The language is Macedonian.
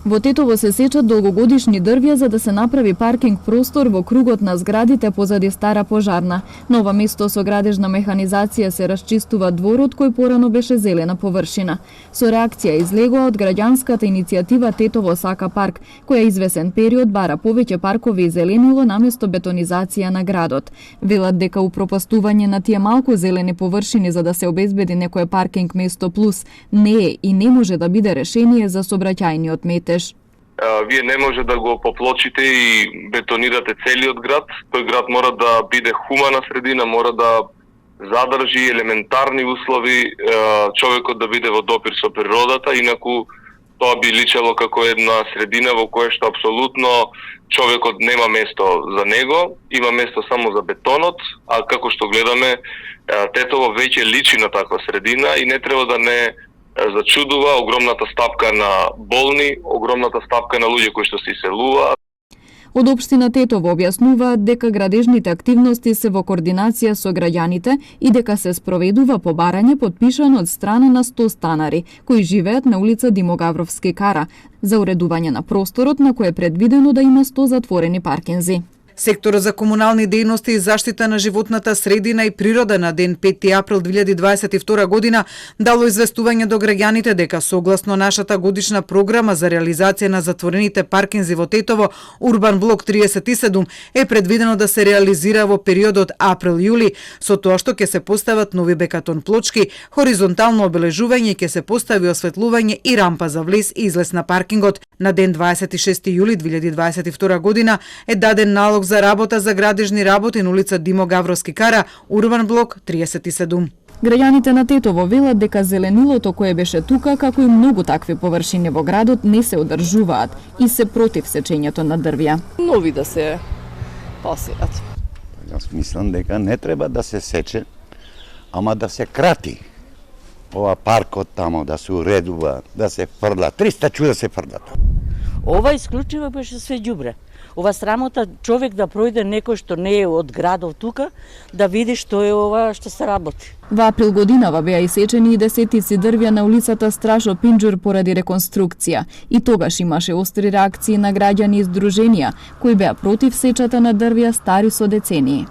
Во Тетово се сечат долгогодишни дрвја за да се направи паркинг простор во кругот на зградите позади стара пожарна. На ова место со градежна механизација се расчистува дворот кој порано беше зелена површина. Со реакција излегоа од граѓанската иницијатива Тетово сака парк, која извесен период бара повеќе паркови и зеленило наместо бетонизација на градот. Велат дека упропастување на тие малку зелени површини за да се обезбеди некое паркинг место плюс не е и не може да биде решение за сообраќајниот метеж. Вие не може да го поплочите и бетонирате целиот град. Тој град мора да биде хумана средина, мора да задржи елементарни услови, човекот да биде во допир со природата, инаку тоа би личело како една средина во која што апсолутно човекот нема место за него, има место само за бетонот, а како што гледаме, Тетово веќе личи на таква средина и не треба да не зачудува огромната стапка на болни, огромната стапка на луѓе кои што се иселуваат. Од општина Тетово објаснуваат дека градежните активности се во координација со граѓаните и дека се спроведува побарање подпишано од страна на 100 станари кои живеат на улица Димогавровски кара за уредување на просторот на кој е предвидено да има 100 затворени паркинзи. Секторот за комунални дејности и заштита на животната средина и природа на ден 5 април 2022 година дало известување до граѓаните дека согласно нашата годишна програма за реализација на затворените паркинзи во Тетово, Урбан блок 37 е предвидено да се реализира во периодот април-јули, со тоа што ќе се постават нови бекатон плочки, хоризонтално обележување и ќе се постави осветлување и рампа за влез и излез на паркингот. На ден 26 јули 2022 година е даден налог за работа за градежни работи на улица Димогавровски кара, Урбан блок 37. Граѓаните на Тетово велат дека зеленилото кое беше тука, како и многу такви површини во градот, не се одржуваат и се против сечењето на дрвја. Нови да се посеат. Јас мислам дека не треба да се сече, ама да се крати. Ова паркот тамо да се уредува, да се фрла, 300 чуда се фрлат. Ова исклучиво беше све ѓубре. Ова срамота човек да пројде некој што не е од градов тука, да види што е ова што се работи. Во април годинава беа исечени и десетици дрвја на улицата Страшо Пинџур поради реконструкција. И тогаш имаше остри реакции на граѓани и здруженија кои беа против сечата на дрвја стари со децении.